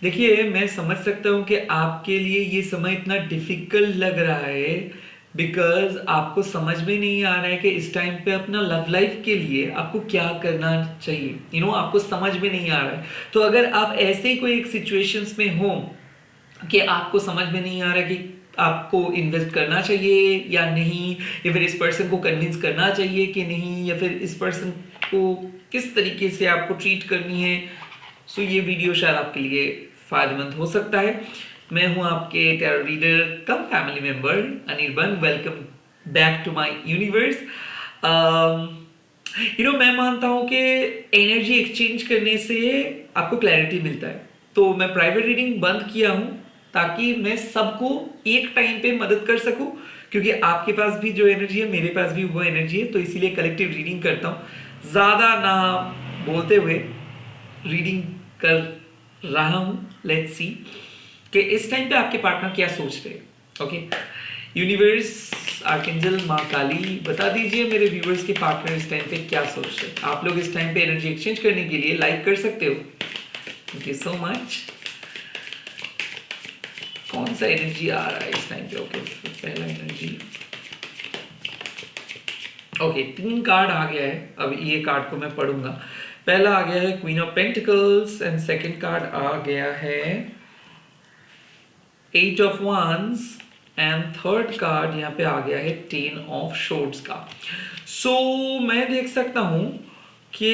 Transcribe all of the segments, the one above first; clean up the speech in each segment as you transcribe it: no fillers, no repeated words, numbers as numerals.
देखिए, मैं समझ सकता हूँ कि आपके लिए ये समय इतना डिफिकल्ट लग रहा है बिकॉज़ आपको समझ में नहीं आ रहा है कि इस टाइम पे अपना लव लाइफ के लिए आपको क्या करना चाहिए। आपको समझ में नहीं आ रहा है। तो अगर आप ऐसे ही कोई एक सिचुएशंस में हो कि आपको समझ में नहीं आ रहा कि आपको इन्वेस्ट करना चाहिए या नहीं, या फिर इस पर्सन को कन्विंस करना चाहिए कि नहीं, या फिर इस पर्सन को किस तरीके से आपको ट्रीट करनी है, सो ये वीडियो शायद आपके लिए फायदेमंद हो सकता है। मैं हूं आपके tarot reader cum family member Anirban. Welcome back to my universe. मैं मानता हूं कि एनर्जी एक्सचेंज करने से आपको क्लैरिटी मिलता है। तो मैं प्राइवेट रीडिंग बंद किया हूं ताकि मैं सबको एक टाइम पे मदद कर सकूं, क्योंकि आपके पास भी जो एनर्जी है मेरे पास भी वो एनर्जी है। तो इसीलिए कलेक्टिव रीडिंग करता हूं, ज़्यादा ना बोलते हुए रीडिंग कर रहा हूं। लेट्स सी कि इस टाइम पे आपके पार्टनर क्या सोच रहे हैं। ओके, यूनिवर्स, आर्कएंजल, माँ काली, बता दीजिए मेरे व्यूअर्स के पार्टनर इस टाइम पे क्या सोच रहे हैं। आप लोग इस टाइम पे एनर्जी एक्सचेंज करने के लिए लाइक कर सकते हो। Thank you so much. कौन सा एनर्जी आ रहा है इस टाइम पे? ओके, पहला एनर्जी। ओके, 3 कार्ड आ गया है। अब ये कार्ड को मैं पढ़ूंगा। पहला आ गया है queen of pentacles and second card आ गया है 8 of wands and third card यहाँ पे आ गया है 10 ऑफ swords का। सो मैं देख सकता हूं कि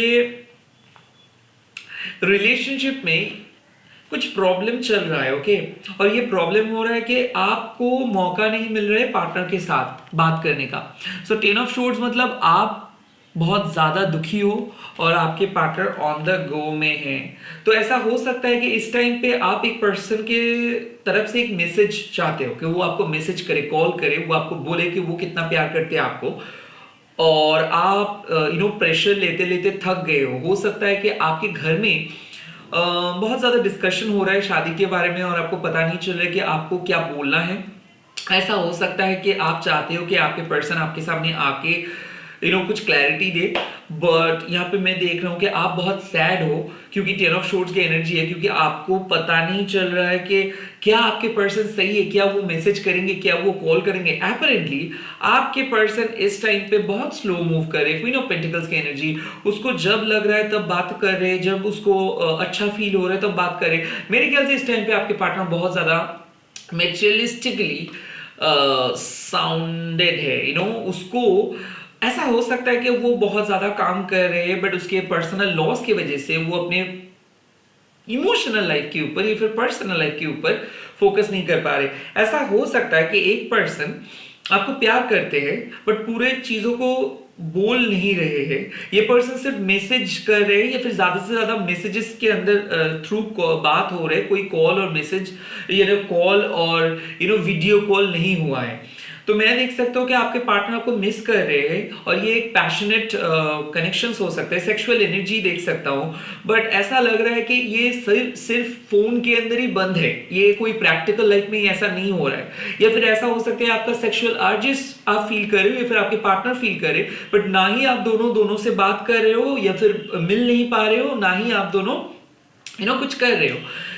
रिलेशनशिप में कुछ प्रॉब्लम चल रहा है। ओके, और ये प्रॉब्लम हो रहा है कि आपको मौका नहीं मिल रहा है पार्टनर के साथ बात करने का। सो 10 ऑफ शॉर्ट्स मतलब आप बहुत ज्यादा दुखी हो और आपके पार्टनर ऑन द गो में है। तो ऐसा हो सकता है कि इस टाइम पे आप एक पर्सन के तरफ से एक मैसेज चाहते हो कि वो आपको मैसेज करे, कॉल करे, वो आपको बोले कि वो कितना प्यार करते हैं आपको, और आप प्रेशर लेते लेते थक गए हो सकता है कि आपके घर में बहुत ज़्यादा डिस्कशन हो रहा है शादी के बारे में और आपको पता नहीं चल रहा है कि आपको क्या बोलना है। ऐसा हो सकता है कि आप चाहते हो कि आपके पर्सन आपके सामने आके कुछ क्लैरिटी दे, बट यहाँ पे मैं देख रहा हूँ कि आप बहुत सैड हो क्योंकि 10 ऑफ शॉर्ट्स की एनर्जी है, क्योंकि आपको पता नहीं चल रहा है कि क्या आपके पर्सन सही है, क्या वो मैसेज करेंगे, क्या वो कॉल करेंगे। अपेरेंटली आपके पर्सन इस टाइम पे बहुत स्लो मूव कर रहे हैं। क्वीन ऑफ पेंटिकल्स की एनर्जी, उसको जब लग रहा है तब बात कर रहे हैं, जब उसको अच्छा फील हो रहा है तब बात कर रहे हैं। मेरे ख्याल से इस टाइम पे आपके पार्टनर बहुत ज्यादा मेटेरियलिस्टिकली साउंडेड है। उसको ऐसा हो सकता है कि वो बहुत ज्यादा काम कर रहे हैं, बट उसके पर्सनल लॉस की वजह से वो अपने इमोशनल लाइफ के ऊपर या फिर पर्सनल लाइफ के ऊपर फोकस नहीं कर पा रहे। ऐसा हो सकता है कि एक पर्सन आपको प्यार करते हैं बट पूरे चीजों को बोल नहीं रहे हैं। ये पर्सन सिर्फ मैसेज कर रहे हैं या फिर ज्यादा से ज्यादा मैसेजेस के अंदर थ्रू बात हो रहे है, कोई कॉल और मैसेज कॉल और वीडियो कॉल नहीं हुआ है। तो मैं देख सकता हूँ कि आपके पार्टनर आपको मिस कर रहे हैं और ये एक पैशनेट कनेक्शन हो सकता है, सेक्सुअल एनर्जी देख सकता हूँ। बट ऐसा लग रहा है कि ये सिर्फ फोन के अंदर ही बंद है, ये कोई प्रैक्टिकल लाइफ में ऐसा नहीं हो रहा है। या फिर ऐसा हो सकता है आपका सेक्सुअल अर्जेस आप फील कर रहे हो या फिर आपके पार्टनर फील करे, बट ना ही आप दोनों से बात कर रहे हो या फिर मिल नहीं पा रहे हो, ना ही आप दोनों कुछ कर रहे हो।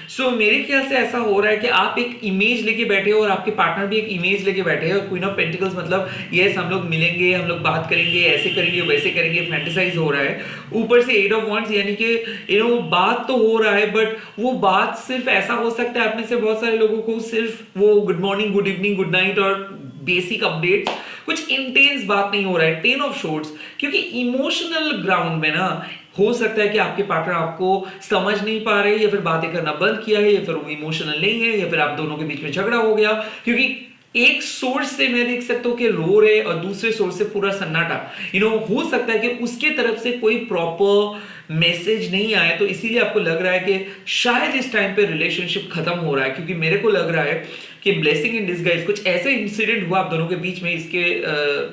सो मेरे ख्याल से ऐसा हो रहा है कि आप एक इमेज लेके बैठे हो और आपके पार्टनर भी एक इमेज लेके बैठे हो। क्वीन ऑफ पेंटिकल्स मतलब यस हम लोग मिलेंगे, हम लोग बात करेंगे, ऐसे करेंगे वैसे करेंगे, फैंटेसाइज हो रहा है। ऊपर से 8 ऑफ वांड्स यानी कि बात तो हो रहा है, बट वो बात सिर्फ ऐसा हो सकता है आप में से बहुत सारे लोगों को सिर्फ वो good morning, good evening, good night और बेसिक अपडेट्स, कुछ इंटेंस बात नहीं हो रहा है। 10 ऑफ शॉर्ट्स क्योंकि इमोशनल ग्राउंड में ना हो सकता है कि आपके पार्टनर आपको समझ नहीं पा रहे या फिर बातें करना बंद किया है या फिर वो इमोशनल नहीं है या फिर आप दोनों के बीच में झगड़ा हो गया, क्योंकि एक सोर्स से मैं देख सकता हूं कि रो रहे और दूसरे सोर्स से पूरा सन्नाटा। हो सकता है कि उसके तरफ से कोई प्रॉपर मैसेज नहीं आया, तो इसीलिए आपको लग रहा है कि शायद इस टाइम पे रिलेशनशिप खत्म हो रहा है। क्योंकि मेरे को लग रहा है कि ब्लेसिंग इन डिस्गाइज, कुछ ऐसे इंसिडेंट हुआ आप दोनों के बीच में, इसके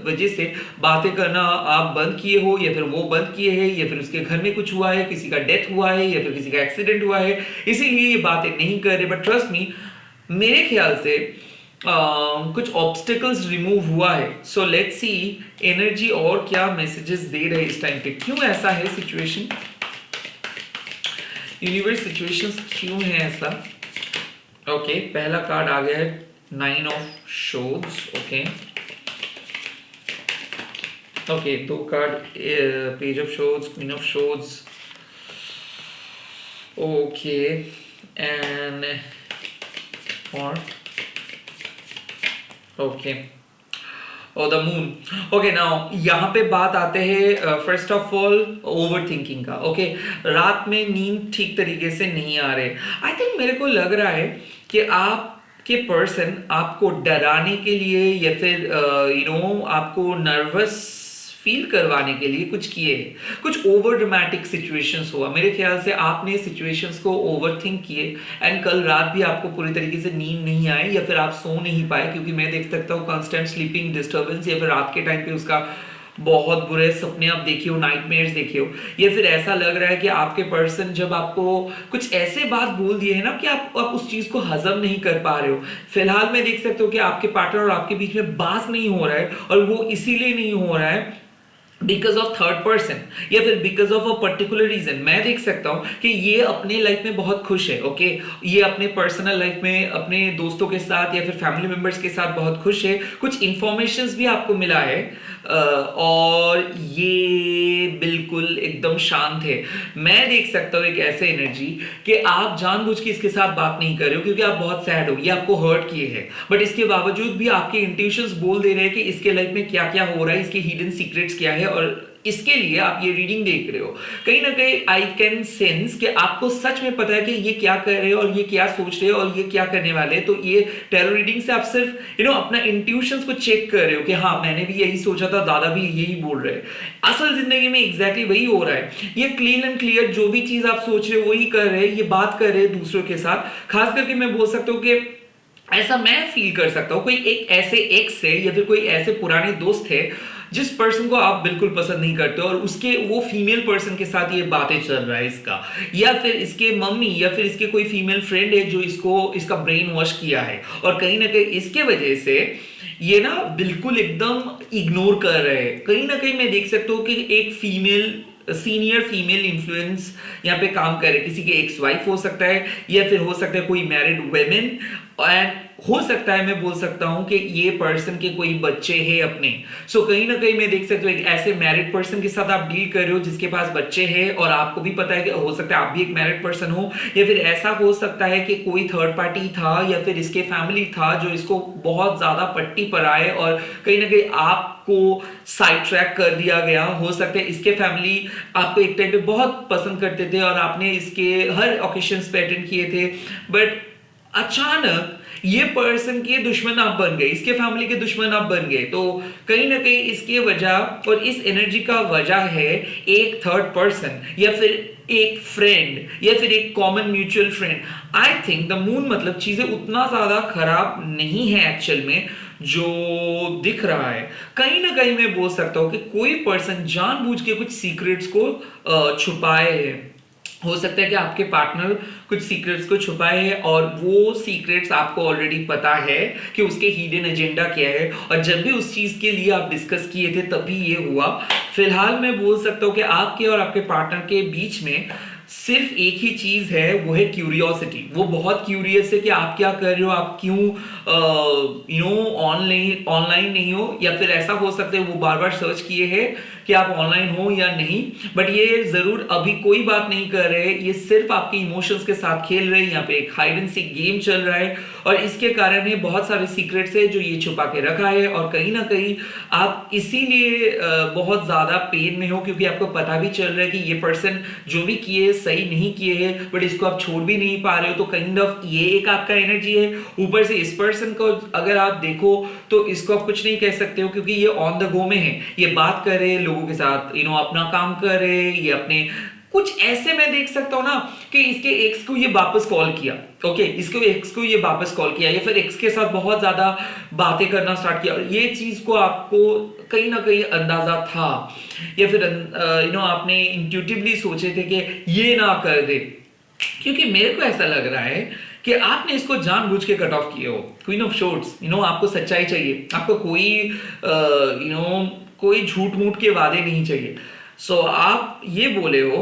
वजह से बातें करना आप बंद किए हो या फिर वो बंद किए हैं, या फिर उसके घर में कुछ हुआ है, किसी का डेथ हुआ है या फिर किसी का एक्सीडेंट हुआ है, इसीलिए ये बातें नहीं कर रहे। बट ट्रस्ट मी, मेरे ख्याल से कुछ ऑब्स्टिकल्स रिमूव हुआ है। सो लेट्स सी एनर्जी और क्या मैसेजेस दे रहे इस टाइम पे, क्यों ऐसा है सिचुएशन। यूनिवर्स सिचुएशंस क्यों है ऐसा? ओके, पहला कार्ड आ गया है 9 ऑफ शोड्स। ओके ओके, दो card, page of swords, queen of swords. Okay and और ओके और द मून। ओके, नाउ यहाँ पे बात आते हैं first of all overthinking का। ओके, रात में नींद ठीक तरीके से नहीं आ रहे। आई थिंक मेरे को लग रहा है कि आपके पर्सन आपको डराने के लिए या फिर आपको नर्वस फील करवाने के लिए कुछ किए, कुछ ओवर ड्रामेटिक सिचुएशंस हुआ। मेरे ख्याल से आपने सिचुएशंस को ओवर थिंक किए एंड कल रात भी आपको पूरी तरीके से नींद नहीं आई या फिर आप सो नहीं पाए, क्योंकि मैं देख सकता हूँ कांस्टेंट स्लीपिंग डिस्टर्बेंस, या फिर रात के टाइम पे उसका बहुत बुरे सपने आप देखे हो, नाइटमेयर्स देखे हो, या फिर ऐसा लग रहा है कि आपके पर्सन जब आपको कुछ ऐसे बात बोल दिए है ना कि आप उस चीज को हजम नहीं कर पा रहे हो। फिलहाल मैं देख सकता हूँ कि आपके पार्टनर और आपके बीच में बात नहीं हो रहा है, और वो इसीलिए नहीं हो रहा है बिकॉज ऑफ थर्ड पर्सन या फिर because of a particular reason. मैं देख सकता हूं कि ये अपने लाइफ में बहुत खुश है। ओके, ये अपने पर्सनल लाइफ में अपने दोस्तों के साथ या फिर फैमिली मेंबर्स के साथ बहुत खुश है। कुछ इंफॉर्मेशंस भी आपको मिला है और ये बिल्कुल एकदम शांत है। मैं देख सकता हूं एक ऐसे एनर्जी कि आप जानबूझ के इसके साथ बात नहीं कर रहे हो क्योंकि आप बहुत सैड हो, ये आपको हर्ट किए हैं, बट इसके बावजूद भी आपके इंट्यूशंस बोल दे रहे हैं कि इसके लाइफ में क्या क्या हो रहा है, इसके हिडन सीक्रेट्स क्या है, और इसके लिए आप ये रीडिंग देख रहे हो। कहीं ना कहीं आई कैन सेंस कि आपको सच में पता है कि ये क्या कर रहे हैं और ये क्या सोच रहे हैं और ये क्या करने वाले हैं। तो ये टैरो रीडिंग से आप सिर्फ अपना इंट्यूशंस को चेक कर रहे हो कि हाँ, मैंने भी यही सोचा था, दादा भी यही बोल रहे हैं। असल जिंदगी में एग्जैक्टली वही हो रहा है। ये क्लीन एंड क्लियर जो भी चीज आप सोच रहे हो वही कर रहे हैं, ये बात कर रहे हैं दूसरों के साथ। खास करके मैं बोल सकता हूँ कि ऐसा मैं फील कर सकता हूं, कोई एक ऐसे एक्स है या फिर कोई ऐसे पुराने दोस्त है जिस पर्सन को आप बिल्कुल पसंद नहीं करते और उसके वो फीमेल पर्सन के साथ ये बातें चल रहा है इसका, या फिर इसके मम्मी या फिर इसके कोई फीमेल फ्रेंड है जो इसका ब्रेन वॉश किया है, और कहीं ना कहीं इसके वजह से ये ना बिल्कुल एकदम इग्नोर कर रहे हैं। कहीं ना कहीं मैं देख सकता हूँ कि एक सीनियर फीमेल इन्फ्लुएंस यहाँ पे काम करे, किसी की एक्स वाइफ हो सकता है या फिर हो सकता है कोई मैरिड वुमेन, एंड हो सकता है मैं बोल सकता हूं कि ये पर्सन के कोई बच्चे हैं अपने। सो कहीं ना कहीं मैं देख सकता हूँ एक ऐसे मैरिड पर्सन के साथ आप डील कर रहे हो जिसके पास बच्चे हैं, और आपको भी पता है कि हो सकता है आप भी एक मैरिड पर्सन हो, या फिर ऐसा हो सकता है कि कोई थर्ड पार्टी था या फिर इसके फैमिली था जो इसको बहुत ज्यादा पट्टी पर आए और कहीं ना कहीं आपको साइड ट्रैक कर दिया गया। हो सकता है इसके फैमिली आपको एक टाइम पे बहुत पसंद करते थे और आपने इसके हर ओकेशंस पे अटेंड किए थे, बट अचानक ये पर्सन के दुश्मन आप बन गए, इसके फैमिली के दुश्मन आप बन गए। तो कहीं ना कहीं इसकी वजह और इस एनर्जी का वजह है एक थर्ड पर्सन या फिर एक फ्रेंड या फिर एक common mutual friend. I think the moon मतलब चीजें उतना ज्यादा खराब नहीं है एक्चुअल में जो दिख रहा है। कहीं ना कहीं मैं बोल सकता हूं कि कोई पर्सन जानबूझ के कुछ सीक्रेट्स को छुपाए है। हो सकता है कि आपके पार्टनर कुछ सीक्रेट्स को छुपाए हैं और वो सीक्रेट्स आपको ऑलरेडी पता है कि उसके हिडन एजेंडा क्या है, और जब भी उस चीज के लिए आप डिस्कस किए थे तभी ये हुआ। फिलहाल मैं बोल सकता हूँ कि आपके और आपके पार्टनर के बीच में सिर्फ एक ही चीज है, वो है क्यूरियोसिटी। वो बहुत क्यूरियस है कि आप क्या कर रहे हो, आप क्यों ऑनलाइन नहीं हो, या फिर ऐसा हो सकता है वो बार बार सर्च किए हैं कि आप ऑनलाइन हो या नहीं, बट ये जरूर अभी कोई बात नहीं कर रहे, ये सिर्फ आपके इमोशंस के साथ खेल रहे हैं। यहाँ पे एक हाइड एंड सीक गेम चल रहा है और इसके कारण ये बहुत सारे सीक्रेट्स है जो ये छुपा के रखा है, और कहीं ना कहीं आप इसीलिए बहुत ज्यादा पेन में हो क्योंकि आपको पता भी चल रहा है कि ये पर्सन जो भी किए सही नहीं किए हैं, बट इसको आप छोड़ भी नहीं पा रहे हो। तो काइंड ऑफ ये एक आपका एनर्जी है। ऊपर से इस पर्सन को अगर आप देखो तो इसको आप कुछ नहीं कह सकते हो क्योंकि ये ऑन द गो में है, ये बात कर रहे हैं लोगों के साथ, अपना काम कर रहे हैं, ये अपने कुछ ऐसे मैं देख सकता हूं ना कि इसके एक्स को ये वापस कॉल किया, ओके, इसको एक्स को ये वापस कॉल किया या फिर एक्स के साथ बहुत ज्यादा बातें करना स्टार्ट किया, और ये चीज को आपको कहीं ना कहीं अंदाजा था या फिर आपने इंट्यूटिवली सोचे थे कि ये ना कर दे, क्योंकि मेरे को ऐसा लग रहा है कि आपने इसको जानबूझ के कट ऑफ किए हो। क्वीन ऑफ शॉर्ट्स, आपको सच्चाई चाहिए, आपको कोई झूठ मूठ के वादे नहीं चाहिए। सो आप ये बोले हो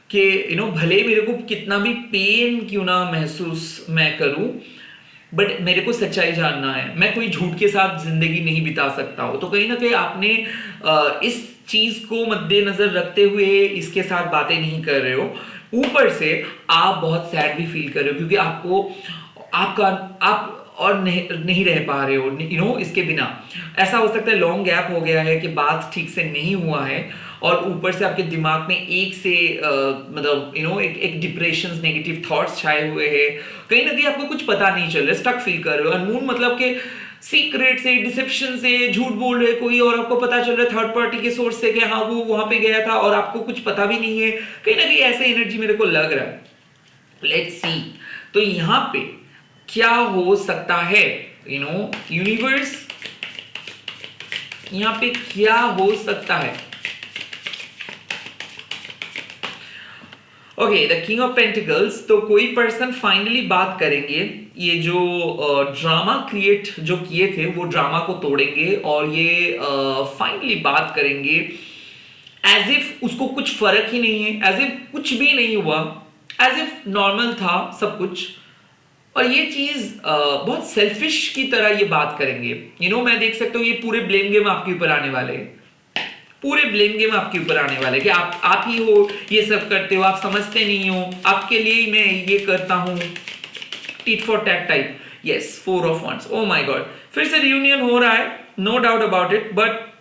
कि भले मेरे को कितना भी पेन क्यों ना महसूस मैं करूं, बट मेरे को सच्चाई जानना है, मैं कोई झूठ के साथ जिंदगी नहीं बिता सकता हूं। तो कहीं ना कहीं आपने इस चीज को मद्देनजर रखते हुए इसके साथ बातें नहीं कर रहे हो। ऊपर से आप बहुत सैड भी फील कर रहे हो, क्योंकि आपको आपका आप और नहीं रह पा रहे हो इसके बिना। ऐसा हो सकता है लॉन्ग गैप हो गया है कि बात ठीक से नहीं हुआ है, और ऊपर से आपके दिमाग में एक से मतलब एक डिप्रेशन, नेगेटिव थॉट्स छाए हुए हैं। कहीं ना कहीं आपको कुछ पता नहीं चल रहा, स्टक फील कर रहे हो। अनमून मतलब कि सीक्रेट से, डिसेप्शन से झूठ बोल रहे कोई, और आपको पता चल रहा है थर्ड पार्टी के सोर्स से कि हाँ वो वहां पे गया था और आपको कुछ पता भी नहीं है। कहीं ना कहीं ऐसे एनर्जी मेरे को लग रहा है। लेट्स सी, तो यहां पे क्या हो सकता है, यूनिवर्स यहां पे क्या हो सकता है। Okay, the king of pentacles, तो कोई पर्सन फाइनली बात करेंगे, ये जो ड्रामा क्रिएट जो किए थे वो ड्रामा को तोड़ेंगे और ये फाइनली बात करेंगे एज इफ उसको कुछ फर्क ही नहीं है, एज इफ कुछ भी नहीं हुआ, एज इफ नॉर्मल था सब कुछ। और ये चीज बहुत सेल्फिश की तरह ये बात करेंगे। मैं देख सकता हूँ ये पूरे ब्लेम गेम आपके ऊपर आने वाले हैं, पूरे ब्लेम गेम आपके ऊपर आने वाले कि आप ही हो ये सब करते हो, आप समझते नहीं हो, आपके लिए ही मैं ये करता हूं, tit for tat type. Yes, 4 of wands, oh my god, फिर से रियूनियन हो रहा है, no doubt about it. But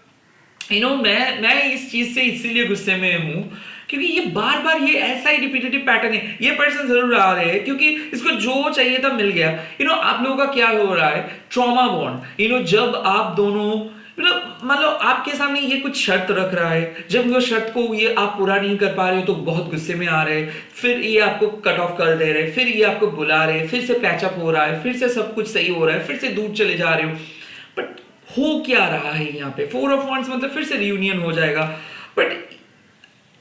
मैं इस चीज से इसीलिए गुस्से में हूं क्योंकि ये बार बार ये ऐसा ही रिपीटेटिव पैटर्न है। ये पर्सन जरूर आ रहे हैं क्योंकि इसको जो चाहिए था मिल गया। आप लोगों का क्या हो रहा है, ट्रॉमा बॉन्ड। जब आप दोनों मतलब आपके सामने ये कुछ शर्त रख रहा है, जब वो शर्त को ये आप पूरा नहीं कर पा रहे हो तो बहुत गुस्से में आ रहे हैं, फिर ये आपको कट ऑफ कर दे रहे हैं, फिर ये आपको बुला रहे हैं, फिर से पैचअप हो रहा है, फिर से सब कुछ सही हो रहा है, फिर से दूर चले जा रहे हो। बट हो क्या रहा है यहाँ पे, 4 ऑफ वांड्स मतलब फिर से रियूनियन हो जाएगा। बट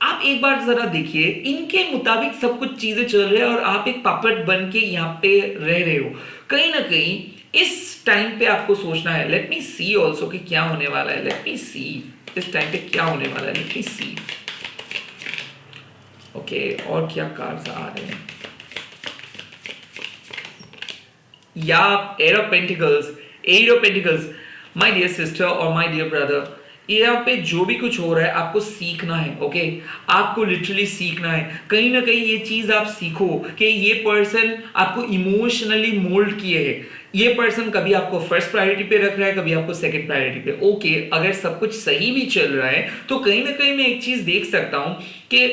आप एक बार जरा देखिए, इनके मुताबिक सब कुछ चीजें चल रही है और आप एक पपेट बन के यहाँ पे रह रहे हो। कहीं ना कहीं इस टाइम पे आपको सोचना है, लेट मी सी ऑल्सो कि क्या होने वाला है। लेट मी सी इस टाइम पे क्या होने वाला है, लेट मी सी। ओके, और क्या कार्ड्स आ रहे हैं, या eight of pentacles, 8 of pentacles. My dear sister और माय डियर ब्रदर, यहाँ पे जो भी कुछ हो रहा है आपको सीखना है। ओके, आपको लिटरली सीखना है। कहीं ना कहीं ये चीज आप सीखो कि ये पर्सन आपको इमोशनली मोल्ड किए है। ये पर्सन कभी आपको फर्स्ट प्रायोरिटी पे रख रहा है, कभी आपको सेकंड प्रायोरिटी पे। ओके, अगर सब कुछ सही भी चल रहा है तो कहीं ना कहीं मैं एक चीज देख सकता हूं कि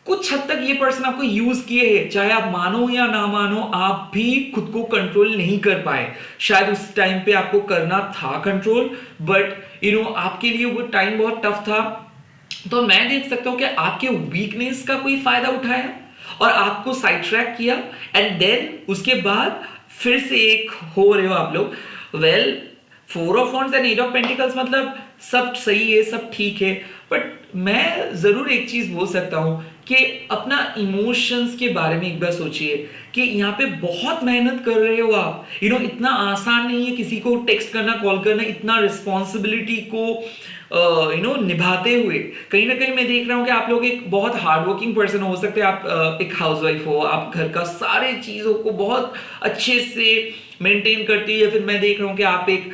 कुछ हद तक ये पर्सन आपको यूज किए हैं, चाहे आप मानो या ना मानो, आप भी खुद को कंट्रोल नहीं कर पाए। शायद उस टाइम पे आपको करना था कंट्रोल, बट आपके लिए वो टाइम बहुत टफ था। तो मैं देख सकता हूं कि आपके वीकनेस का कोई फायदा उठाया और आपको साइड ट्रैक किया, एंड देन उसके बाद फिर से एक हो रहे हो आप लोग। Well, 4 of wands and 8 of pentacles मतलब सब सही है, सब ठीक है। बट मैं जरूर एक चीज बोल सकता हूं कि अपना इमोशंस के बारे में एक बार सोचिए कि यहाँ पे बहुत मेहनत कर रहे हो आप। इतना आसान नहीं है किसी को टेक्स्ट करना, कॉल करना, इतना रिस्पॉन्सिबिलिटी को निभाते हुए। कहीं ना कहीं मैं देख रहा हूँ कि आप लोग एक बहुत हार्ड वर्किंग पर्सन हो सकते हैं। आप एक हाउसवाइफ हो, आप घर का सारे चीजों को बहुत अच्छे से मेंटेन करती है, या फिर मैं देख रहा हूँ कि आप एक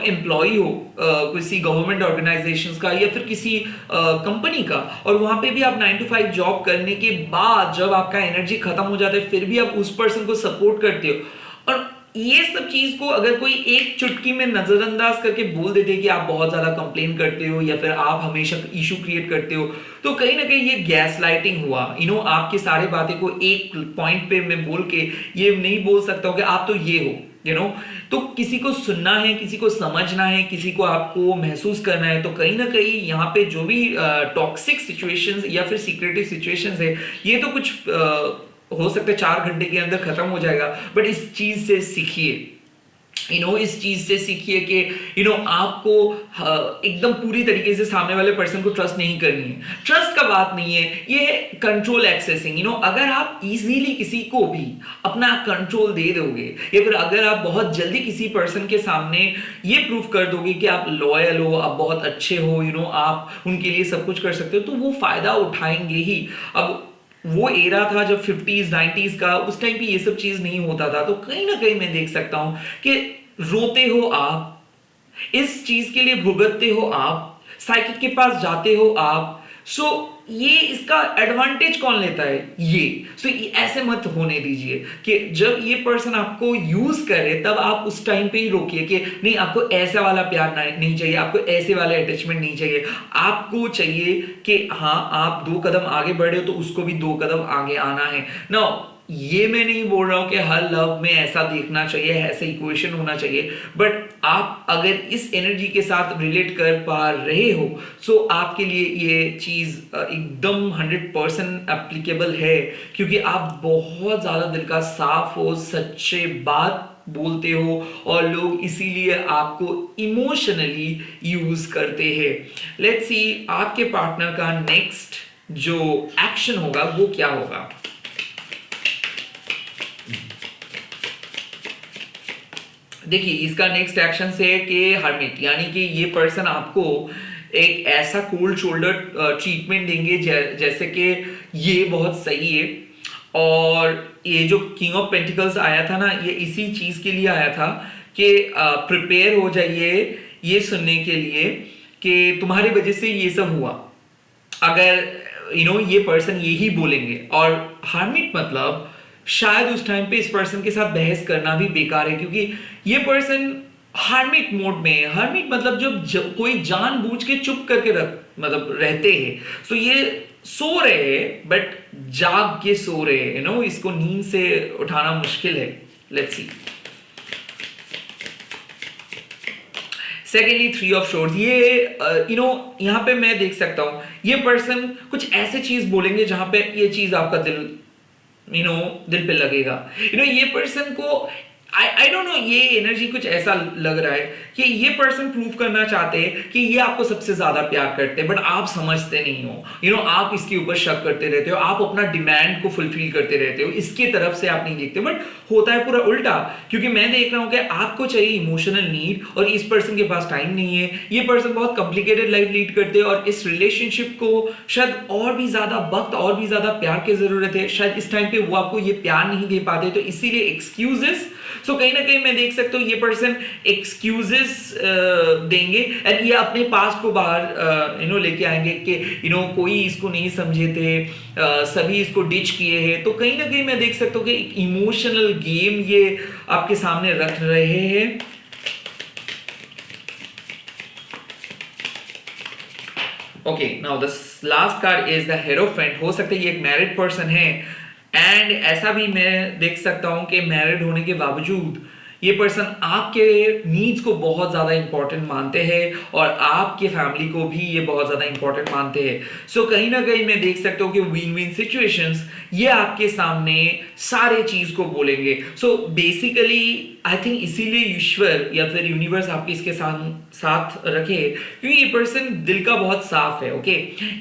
एम्प्लॉय हो किसी गवर्नमेंट ऑर्गेनाइजेशंस का या फिर किसी कंपनी का, और वहां पे भी आप 9 to 5 जॉब करने के बाद जब आपका एनर्जी खत्म हो जाता है फिर भी आप उस पर्सन को सपोर्ट करते हो। और ये सब चीज को अगर कोई एक चुटकी में नजरअंदाज करके बोल देते कि आप बहुत ज्यादा कंप्लेन करते हो या फिर आप हमेशा इशू क्रिएट करते हो, तो कहीं ना कहीं ये गैस लाइटिंग हुआ। आपकी सारी बातें को एक पॉइंट पे मैं बोल के ये नहीं बोल सकता हूँ कि आप तो ये हो। तो किसी को सुनना है, किसी को समझना है, किसी को आपको महसूस करना है। तो कहीं ना कहीं यहाँ पे जो भी टॉक्सिक सिचुएशंस या फिर सीक्रेटिव सिचुएशंस है, ये तो कुछ हो सकता है 4 घंटे के अंदर खत्म हो जाएगा, बट इस चीज से सीखिए। इस चीज से सीखिए कि आपको एकदम पूरी तरीके से सामने वाले पर्सन को ट्रस्ट नहीं करनी है। ट्रस्ट का बात नहीं है, ये है कंट्रोल एक्सेसिंग। अगर आप इजीली किसी को भी अपना कंट्रोल दे दोगे, या फिर अगर आप बहुत जल्दी किसी पर्सन के सामने ये प्रूव कर दोगे कि आप लॉयल हो, आप बहुत अच्छे हो, आप उनके लिए सब कुछ कर सकते हो, तो वो फायदा उठाएंगे ही। अब वो एरा था जब 50s 90s का, उस टाइम पे ये सब चीज नहीं होता था, तो कहीं ना कहीं मैं देख सकता हूं कि रोते हो आप, इस चीज के लिए भुगतते हो आप, साइकिक के पास जाते हो आप। ये इसका एडवांटेज कौन लेता है? ऐसे मत होने दीजिए कि जब ये पर्सन आपको यूज करे तब आप उस टाइम पे ही रोकिए कि नहीं, आपको ऐसा वाला प्यार नहीं चाहिए, आपको ऐसे वाला अटैचमेंट नहीं चाहिए। आपको चाहिए कि हाँ, आप 2 कदम आगे बढ़े हो तो उसको भी 2 कदम आगे आना है ना। ये मैं नहीं बोल रहा हूं कि हर लव में ऐसा देखना चाहिए, ऐसा इक्वेशन होना चाहिए, बट आप अगर इस एनर्जी के साथ रिलेट कर पा रहे हो, आपके लिए ये चीज एकदम 100% एप्लीकेबल है, क्योंकि आप बहुत ज्यादा दिल का साफ हो, सच्चे बात बोलते हो, और लोग इसीलिए आपको इमोशनली यूज करते हैं। लेट्स सी आपके पार्टनर का नेक्स्ट जो एक्शन होगा वो क्या होगा। देखिए, इसका नेक्स्ट एक्शन से है कि हर्मिट, यानी कि ये पर्सन आपको एक ऐसा कोल्ड शोल्डर ट्रीटमेंट देंगे जैसे कि ये बहुत सही है। और ये जो किंग ऑफ पेंटिकल्स आया था ना, ये इसी चीज के लिए आया था कि प्रिपेयर हो जाइए ये सुनने के लिए कि तुम्हारी वजह से ये सब हुआ। अगर ये पर्सन यही बोलेंगे, और हर्मिट मतलब शायद उस टाइम पे इस पर्सन के साथ बहस करना भी बेकार है, क्योंकि ये पर्सन हर्मिट मोड में है। हर्मिट मतलब जब कोई जानबूझ के चुप करके रहते हैं। ये सो रहे हैं बट जाग के सो रहे हैं, इसको नींद से उठाना मुश्किल है। Let's see. सेकेंडली 3 ऑफ शोर्ड्स, ये यहाँ पे मैं देख सकता हूं ये पर्सन कुछ ऐसे चीज बोलेंगे जहां पे ये चीज आपका दिल पे लगेगा। ये पर्सन को आई डोंट नो, ये एनर्जी कुछ ऐसा लग रहा है कि ये पर्सन प्रूव करना चाहते हैं कि ये आपको सबसे ज्यादा प्यार करते हैं, बट आप समझते नहीं हो। आप इसके ऊपर शक करते रहते हो, आप अपना डिमांड को फुलफिल करते रहते हो, इसके तरफ से आप नहीं देखते, बट होता है पूरा उल्टा। क्योंकि मैं देख रहा हूं कि आपको चाहिए इमोशनल नीड, और इस पर्सन के पास टाइम नहीं है। ये पर्सन बहुत कॉम्प्लिकेटेड लाइफ लीड करते हैं, और इस रिलेशनशिप को शायद और भी ज्यादा वक्त, और भी ज्यादा प्यार की जरूरत है। शायद इस टाइम पे वो आपको ये प्यार नहीं दे पाते, तो इसीलिए एक्सक्यूजेस। कहीं ना कहीं मैं देख सकता हूँ ये पर्सन एक्सक्यूजेस देंगे, एंड ये अपने पास को बाहर लेके आएंगे कि कोई इसको नहीं समझे थे, सभी इसको डिच किए हैं। तो कहीं ना कहीं मैं देख सकता हूँ कि एक इमोशनल गेम ये आपके सामने रख रहे हैं। Okay, now the last card is the hierophant. हो सकता है ये एक मैरिड पर्सन है, एंड ऐसा भी मैं देख सकता हूं कि मैरिड होने के बावजूद ये पर्सन आपके नीड्स को बहुत ज्यादा इंपॉर्टेंट मानते हैं, और आपके फैमिली को भी ये बहुत ज्यादा इंपॉर्टेंट मानते हैं। कहीं ना कहीं मैं देख सकता हूँ कि विन विन सिचुएशंस ये आपके सामने सारे चीज को बोलेंगे। बेसिकली आई थिंक इसीलिए ईश्वर या फिर यूनिवर्स आपके इसके साथ रखे, क्योंकि ये पर्सन दिल का बहुत साफ है। ओके,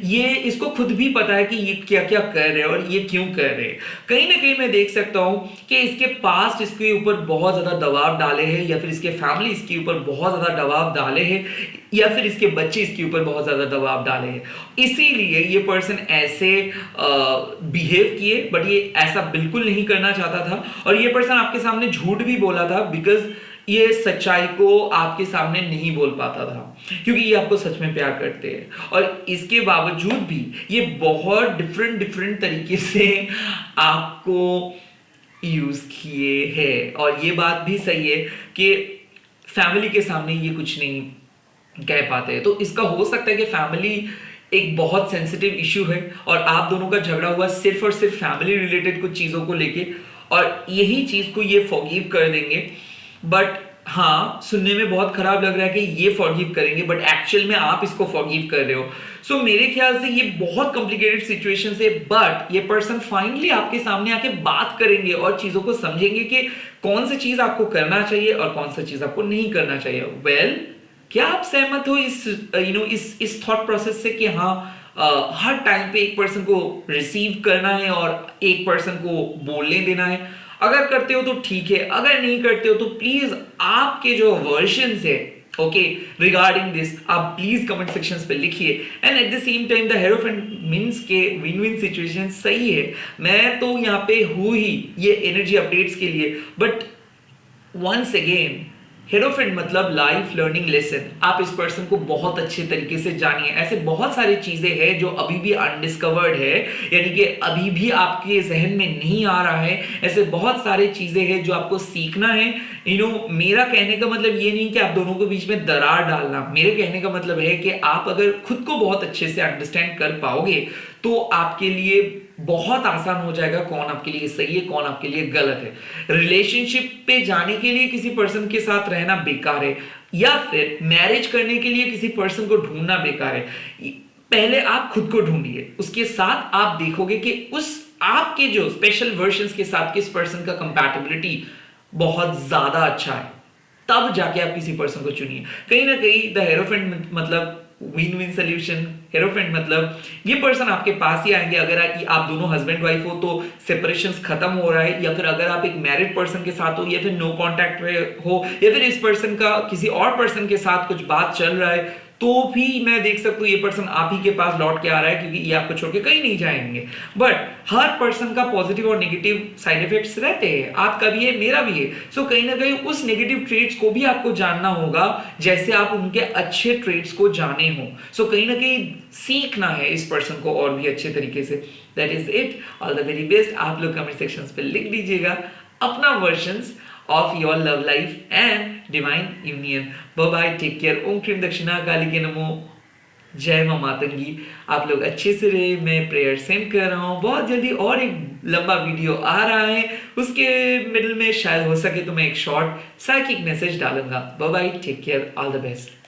ये इसको खुद भी पता है कि ये क्या क्या कर रहे हैं और ये क्यों कर रहे हैं। कहीं ना कहीं मैं देख सकता हूं कि इसके पास्ट इसके ऊपर बहुत ज्यादा दबाव डाले हैं, या फिर इसके फैमिली इसके ऊपर बहुत ज्यादा दबाव डाले हैं, या फिर इसके बच्चे इसके ऊपर बहुत ज्यादा दबाव डाले हैं। इसीलिए ये पर्सन ऐसे बिहेव किए, बट ये ऐसा बिल्कुल नहीं करना चाहता था, और ये पर्सन आपके सामने झूठ भी बोला था, बिकॉज ये सच्चाई को आपके सामने नहीं बोल पाता था, क्योंकि ये आपको सच में प्यार करते हैं। और इसके बावजूद भी ये बहुत डिफरेंट तरीके से आपको यूज किए हैं। और ये बात भी सही है कि फैमिली के सामने ये कुछ नहीं कह पाते हैं। तो इसका हो सकता है कि फैमिली एक बहुत सेंसिटिव इश्यू है, और आप दोनों का झगड़ा हुआ सिर्फ और सिर्फ फैमिली रिलेटेड कुछ चीजों को लेके, और यही चीज को ये फॉरगिव कर देंगे। बट हाँ, सुनने में बहुत खराब लग रहा है कि ये फॉरगिव करेंगे, बट एक्चुअल में आप इसको फॉरगिव कर रहे हो। सो मेरे ख्याल से ये बहुत कॉम्प्लिकेटेड सिचुएशन है, बट ये पर्सन फाइनली आपके सामने आके बात करेंगे और चीजों को समझेंगे कि कौन सी चीज आपको करना चाहिए और कौन सा चीज आपको नहीं करना चाहिए। क्या आप सहमत हो इस इस थॉट प्रोसेस से कि हाँ, हर टाइम पे एक पर्सन को रिसीव करना है और एक पर्सन को बोलने देना है? अगर करते हो तो ठीक है, अगर नहीं करते हो तो प्लीज आपके जो वर्जन्स है ओके रिगार्डिंग दिस आप प्लीज कमेंट सेक्शंस पे लिखिए। And at the same time the hierophant means के विन विन सिचुएशन सही है। मैं तो यहाँ पे हूँ ही ये एनर्जी अपडेट्स के लिए, बट वंस अगेन हेरोफेंट मतलब लाइफ लर्निंग लेसन। आप इस पर्सन को बहुत अच्छे तरीके से जानिए। ऐसे बहुत सारी चीजें हैं जो अभी भी अनडिस्कवर्ड है, यानी कि अभी भी आपके जहन में नहीं आ रहा है। ऐसे बहुत सारी चीजें हैं जो आपको सीखना है। मेरा कहने का मतलब ये नहीं कि आप दोनों के बीच में दरार डालना। मेरे कहने का मतलब है कि आप अगर खुद को बहुत अच्छे से अंडरस्टैंड कर पाओगे तो आपके लिए बहुत आसान हो जाएगा कौन आपके लिए सही है, कौन आपके लिए गलत है। रिलेशनशिप पे जाने के लिए किसी पर्सन के साथ रहना बेकार है, या फिर मैरिज करने के लिए किसी पर्सन को ढूंढना बेकार है। पहले आप खुद को ढूंढिए, उसके साथ आप देखोगे कि उस आपके जो स्पेशल वर्जन्स के साथ किस पर्सन का कंपैटिबिलिटी बहुत ज्यादा अच्छा है, तब जाके आप किसी पर्सन को चुनिए। कहीं ना कहीं द हेरोफेंट मतलब विन विन सोल्यूशन। हेरोफेंट मतलब ये पर्सन आपके पास ही आएंगे अगर आप दोनों हस्बैंड वाइफ हो तो सेपरेशंस खत्म हो रहा है, या फिर अगर आप एक मैरिड पर्सन के साथ हो, या फिर नो कांटेक्ट में हो, या फिर इस पर्सन का किसी और पर्सन के साथ कुछ बात चल रहा है, तो भी मैं देख सकता हूँ ये पर्सन आप ही के पास लौट के आ रहा है, क्योंकि ये आपको छोड़ के कहीं नहीं जाएंगे। बट हर पर्सन का पॉजिटिव और नेगेटिव साइड इफेक्ट्स रहते हैं, आपका भी है मेरा भी है। सो कहीं ना कहीं उस नेगेटिव ट्रेड्स को भी आपको जानना होगा जैसे आप उनके अच्छे ट्रेड्स को जाने हो। सो कहीं ना कहीं सीखना है इस पर्सन को और भी अच्छे तरीके से। That is it, all the very best. आप लोग कमेंट सेक्शन पे लिख दीजिएगा अपना versions of your love life and divine union. Bye bye, take care. Om cream दक्षिणा काली के नमो, जय मां मातंगी। आप लोग अच्छे से रहे, मैं प्रेयर सेंड कर रहा हूँ। बहुत जल्दी और एक लंबा वीडियो आ रहा है, उसके मिडिल में शायद हो सके तो मैं एक शॉर्ट साइकिक मैसेज डालूंगा। Bye bye, take care, all the best.